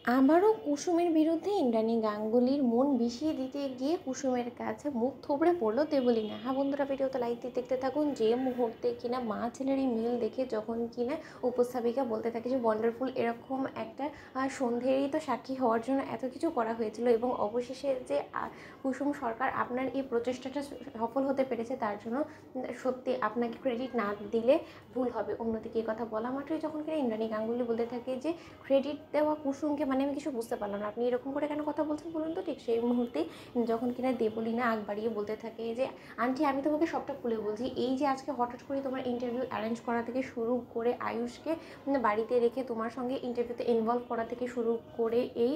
আবারও কুসুমের বিরুদ্ধে ইন্দ্রাণী গাঙ্গুলির মন বিষিয়ে দিতে গিয়ে কুসুমের কাছে মুখ থুবড়ে পড়লো দেবলীনা। হ্যাঁ বন্ধুরা, ভিডিওতে লাইক দিয়ে দেখতে থাকুন। যে মুহূর্তে কিনা মা ছেলের এই মিল দেখে যখন কিনা উপস্থাপিকা বলতে থাকে যে ওয়ান্ডারফুল, এরকম একটা সন্ধেরই তো সাক্ষী হওয়ার জন্য এত কিছু করা হয়েছিল, এবং অবশেষে যে কুসুম সরকার আপনার এই প্রচেষ্টাটা সফল হতে পেরেছে, তার জন্য সত্যি আপনাকে ক্রেডিট না দিলে ভুল হবে। অন্যদিকে এই কথা বলা মাত্রই যখন কিনা ইন্দ্রাণী গাঙ্গুলি বলতে থাকে যে ক্রেডিট দেওয়া কুসুমকে, মানে আমি কিছু বুঝতে পারলাম না, আপনি এরকম করে কেন কথা বলছেন বলুন তো। ঠিক সেই মুহূর্তেই যখন কিনা দেবলীনা আগ বাড়িয়ে বলতে থাকে যে আন্টি, আমি তোমাকে সবটা খুলে বলছি, এই যে আজকে হঠাৎ করে তোমার ইন্টারভিউ অ্যারেঞ্জ করা থেকে শুরু করে আয়ুষকে বাড়িতে রেখে তোমার সঙ্গে ইন্টারভিউতে ইনভলভ করা থেকে শুরু করে এই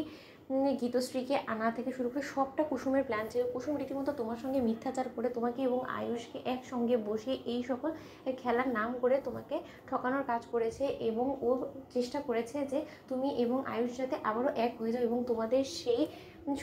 গীতশ্রীকে আনা থেকে শুরু করে সবটা কুসুমের প্ল্যান ছিল। কুসুম রীতিমতো তোমার সঙ্গে মিথ্যাচার করে তোমাকে এবং আয়ুষকে একসঙ্গে বসিয়ে এই সকল খেলার নাম করে তোমাকে ঠকানোর কাজ করেছে, এবং ও চেষ্টা করেছে যে তুমি এবং আয়ুষ যাতে আবারও এক হয়ে যাও এবং তোমাদের সেই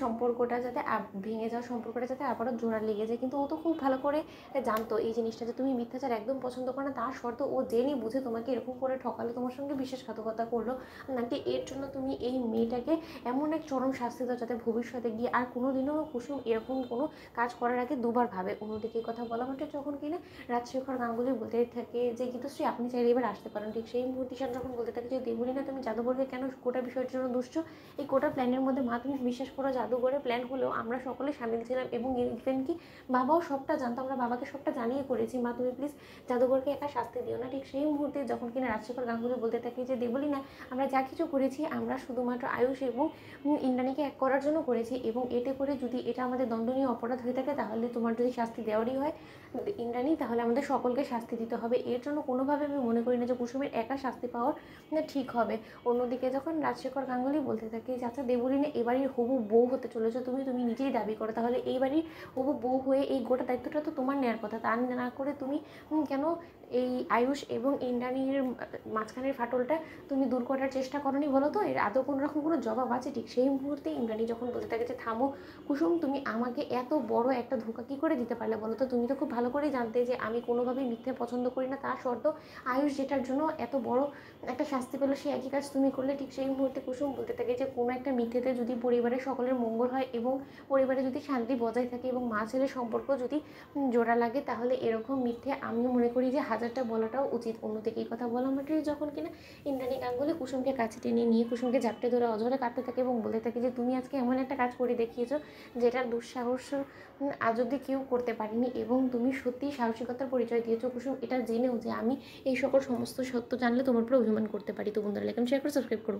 সম্পর্কটা যাতে ভেঙে যাওয়া সম্পর্কটা যাতে আবারও জোড়া লেগে যায়। কিন্তু ও তো খুব ভালো করে জানতো এই জিনিসটা, যে তুমি মিথ্যাচার একদম পছন্দ করো না, তার সত্ত্বেও ও জেনে বুঝে তোমাকে এরকম করে ঠকালো, তোমার সঙ্গে বিশ্বাসঘাতকতা করলো। নাকি এর জন্য তুমি এই মেয়েটাকে এমন এক চরম শাস্তি দাও যাতে ভবিষ্যতে গিয়ে আর কোনো দিনও কুসুম এরকম কোনো কাজ করার আগে দুবার ভাবে। অন্যদিকে এই কথা বলা মাত্র যখন কিনা রাজশেখর গাঙ্গুলি বলতে থাকে যে গীতশ্রী, আপনি চাইলে এবার আসতে পারেন। ঠিক সেই মুহূর্তে ঈশান যখন বলতে থাকে যে দেবলীনা, তুমি জাদুঘরকে কেন গোটা বিষয়ের জন্য দুষছো? এই গোটা প্ল্যানের মধ্যে মা, তুমি বিশ্বাস করো জাদুঘরের প্ল্যান হলেও আমরা সকলে সামিল ছিলাম, এবং ইভেন কি বাবাও সবটা জানতো, আমরা বাবাকে সবটা জানিয়ে করেছি। মা, তুমি প্লিজ জাদুঘরকে একা শাস্তি দিও না। ঠিক সেই মুহূর্তে যখন কিনা রাজশেখর গাঙ্গুলি বলতে থাকে যে দেবলীনা, আমরা যা কিছু করেছি আমরা শুধুমাত্র আয়ুষ এবং ইন্দ্রাণীকে এক করার জন্য করেছি, এবং এতে করে যদি এটা আমাদের দণ্ডনীয় অপরাধ হয়ে থাকে, তাহলে তোমার যদি শাস্তি দেওয়ারই হয় ইন্দ্রাণী, তাহলে আমাদের সকলকে শাস্তি দিতে হবে। এর জন্য কোনোভাবে আমি মনে করি না যে কুসুমের একা শাস্তি পাওয়ার ঠিক হবে। অন্যদিকে যখন রাজশেখর গাঙ্গুলি বলতে থাকে যে আচ্ছা দেবলীনা, এবারের হবু বউ হতে চলেছো তুমি, তুমি নিজেই দাবি করো, তাহলে এইবারই হবু বউ হয়ে এই গোটা দায়িত্বটা তো তোমার নেওয়ার কথা, তা না করে তুমি কেন এই আয়ুষ এবং ইন্দ্রাণীর মাঝখানের ফাটলটা তুমি দূর করার চেষ্টা করনি বলো তো? এর আদৌ কোনো রকম কোনো জবাব আছে? ঠিক সেই মুহূর্তে ইন্দ্রাণী যখন বলতে থাকে যে থামো কুসুম, তুমি আমাকে এত বড় একটা ধোঁকা কী করে দিতে পারলে বলো তো? তুমি তো খুব ভালো করেই জানতে যে আমি কোনোভাবেই মিথ্যে পছন্দ করি না, তার সত্ত্বেও আয়ুষ যেটার জন্য এত বড় একটা শাস্তি পেলো সেই একই কাজ তুমি করলে। ঠিক সেই মুহূর্তে কুসুম বলতে থাকে যে কোনো একটা মিথ্যেতে যদি পরিবারের সকলের মঙ্গল হয় এবং পরিবারে যদি শান্তি বজায় থাকে এবং মা ছেলের সম্পর্ক যদি জোড়া লাগে, তাহলে এরকম মিথ্যে আমিও মনে করি যে হাজারটা বলাটাও উচিত। অন্যদিকে এই কথা বলা মাত্রই যখন কিনা ইন্দ্রাণী গাঙ্গুলি কুসুমকে কাছে টেনে নিয়ে কুসুমকে ঝাপটে ধরে অঝরে কাঁদতে থাকে এবং বলতে থাকে যে তুমি আজকে এমন একটা কাজ করে দেখিয়েছো যেটার দুঃসাহস আজ অব্দি কেউ করতে পারেনি, এবং তুমি সত্যিই সাহসিকতার পরিচয় দিয়েছো কুসুম, এটা জেনেও যে আমি এই সকল সমস্ত সত্য জানলে তোমার উপরে অভিমান করতে পারি। তো বন্ধুরা, লাইক শেয়ার করে সাবস্ক্রাইব করো।